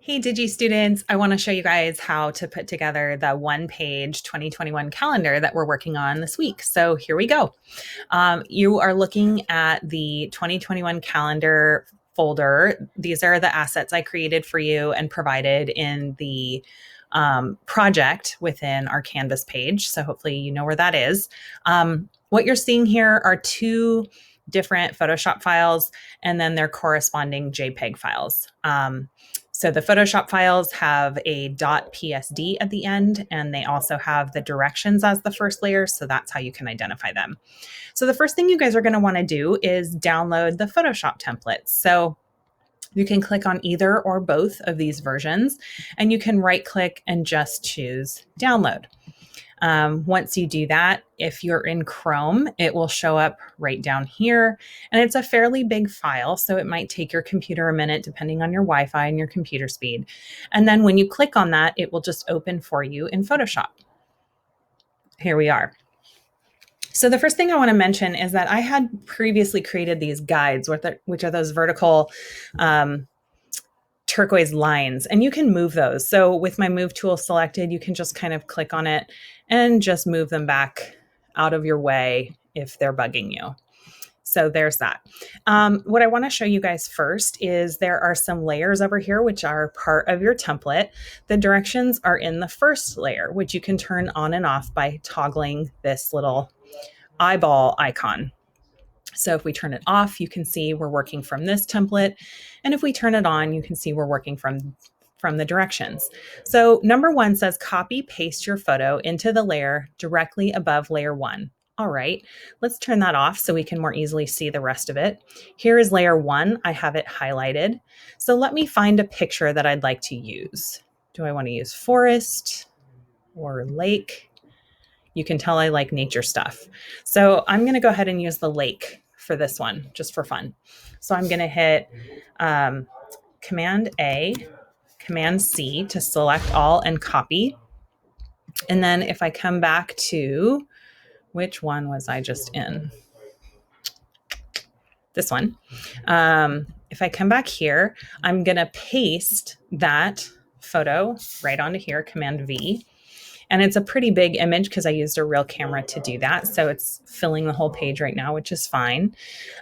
Hey, Digi students, I want to show you guys how to put together the one-page 2021 calendar that we're working on this week. So here we go. You are looking at the 2021 calendar folder. These are the assets I created for you and provided in the project within our Canvas page. So hopefully you know where that is. What you're seeing here are two different Photoshop files and then their corresponding JPEG files. So the Photoshop files have a .psd at the end, and they also have the directions as the first layer. So that's how you can identify them. So the first thing you guys are going to want to do is download the Photoshop templates. So you can click on either or both of these versions, and you can right click and just choose download. Once you do that, if you're in Chrome, it will show up right down here. And it's a fairly big file, so it might take your computer a minute depending on your Wi-Fi and your computer speed. And then when you click on that, it will just open for you in Photoshop. Here we are. So the first thing I want to mention is that I had previously created these guides, which are those vertical turquoise lines, and you can move those. So with my move tool selected, you can just kind of click on it and just move them back out of your way if they're bugging you. So there's that. What I want to show you guys first is there are some layers over here, which are part of your template. The directions are in the first layer, which you can turn on and off by toggling this little eyeball icon. So if we turn it off, you can see we're working from this template. And if we turn it on, you can see we're working from the directions. So number one says copy paste your photo into the layer directly above layer one. All right, let's turn that off so we can more easily see the rest of it. Here is layer one. I have it highlighted. So let me find a picture that I'd like to use. Do I want to use forest or lake? You can tell I like nature stuff. So I'm going to go ahead and use the lake for this one, just for fun. So I'm going to hit Command A, Command C to select all and copy. And then if I come back to, which one was I just in? This one. If I come back here, I'm going to paste that photo right onto here, Command V. And it's a pretty big image because I used a real camera to do that. So it's filling the whole page right now, which is fine.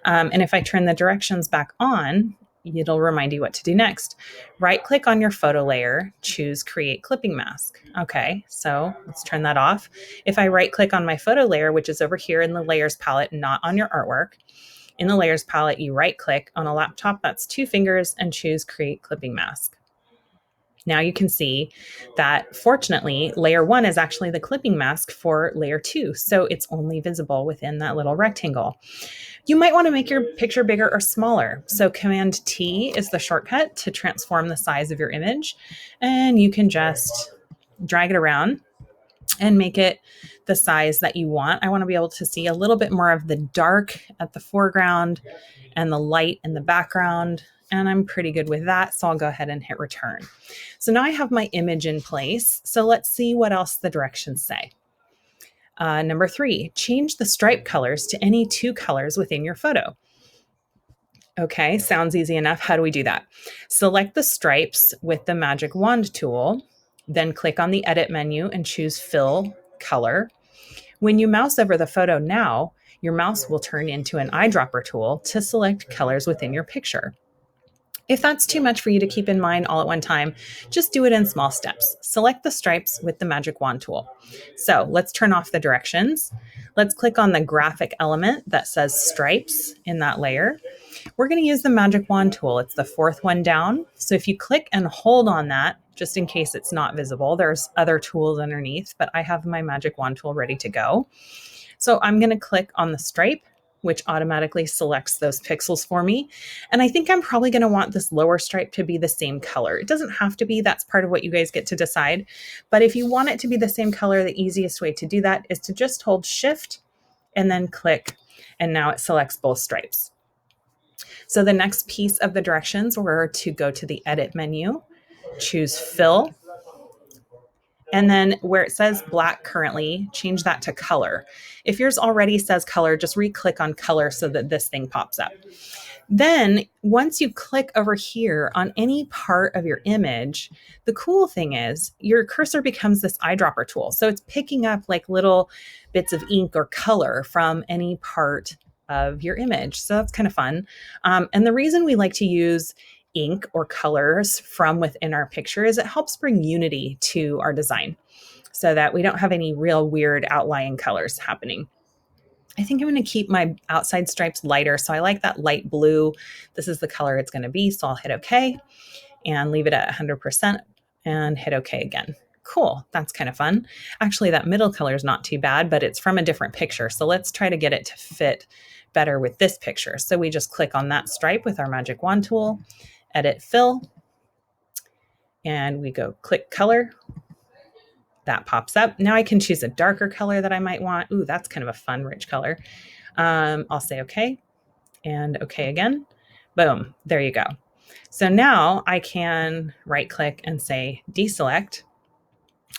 And if I turn the directions back on, it'll remind you what to do next. Right click on your photo layer, choose create clipping mask. Okay, so let's turn that off. If I right click on my photo layer, which is over here in the layers palette, not on your artwork, in the layers palette, you right click on a laptop, that's 2 fingers, and choose create clipping mask. Now you can see that fortunately, layer one is actually the clipping mask for layer two. So it's only visible within that little rectangle. You might want to make your picture bigger or smaller. So Command T is the shortcut to transform the size of your image. And you can just drag it around and make it the size that you want. I want to be able to see a little bit more of the dark at the foreground and the light in the background. And I'm pretty good with that. So I'll go ahead and hit return. So now I have my image in place. So let's see what else the directions say. Number 3, change the stripe colors to any 2 colors within your photo. Okay, sounds easy enough. How do we do that? Select the stripes with the magic wand tool, then click on the edit menu and choose fill color. When you mouse over the photo now, your mouse will turn into an eyedropper tool to select colors within your picture. If that's too much for you to keep in mind all at one time, just do it in small steps. Select the stripes with the magic wand tool. So let's turn off the directions. Let's click on the graphic element that says stripes in that layer. We're going to use the magic wand tool. It's the 4th one down. So if you click and hold on that, just in case it's not visible, there's other tools underneath, but I have my magic wand tool ready to go. So I'm going to click on the stripe, which automatically selects those pixels for me. And I think I'm probably going to want this lower stripe to be the same color. It doesn't have to be, that's part of what you guys get to decide. But if you want it to be the same color, the easiest way to do that is to just hold Shift and then click, and now it selects both stripes. So the next piece of the directions were to go to the edit menu, choose fill, And then where it says black currently, change that to color. If yours already says color, just re-click on color so that this thing pops up. Then once you click over here on any part of your image, the cool thing is your cursor becomes this eyedropper tool. So it's picking up like little bits of ink or color from any part of your image. So that's kind of fun. And the reason we like to use ink or colors from within our picture is it helps bring unity to our design so that we don't have any real weird outlying colors happening. I think I'm going to keep my outside stripes lighter. So I like that light blue. This is the color it's going to be. So I'll hit OK and leave it at 100% and hit OK again. Cool. That's kind of fun. Actually, that middle color is not too bad, but it's from a different picture. So let's try to get it to fit better with this picture. So we just click on that stripe with our magic wand tool, edit fill, and we go click color. That pops up. Now I can choose a darker color that I might want. Ooh, that's kind of a fun, rich color. I'll say okay and okay again. Boom, there you go. So now I can right click and say deselect.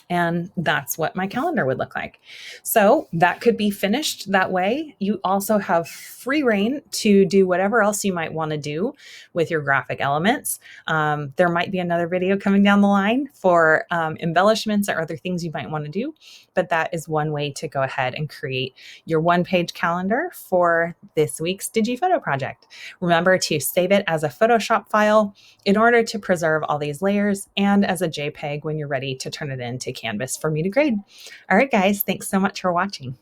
And that's what my calendar would look like. So that could be finished that way. You also have free reign to do whatever else you might want to do with your graphic elements. There might be another video coming down the line for embellishments or other things you might want to do, but that is one way to go ahead and create your one-page calendar for this week's DigiPhoto project. Remember to save it as a Photoshop file in order to preserve all these layers and as a JPEG when you're ready to turn it into Canvas for me to grade. All right, guys, thanks so much for watching.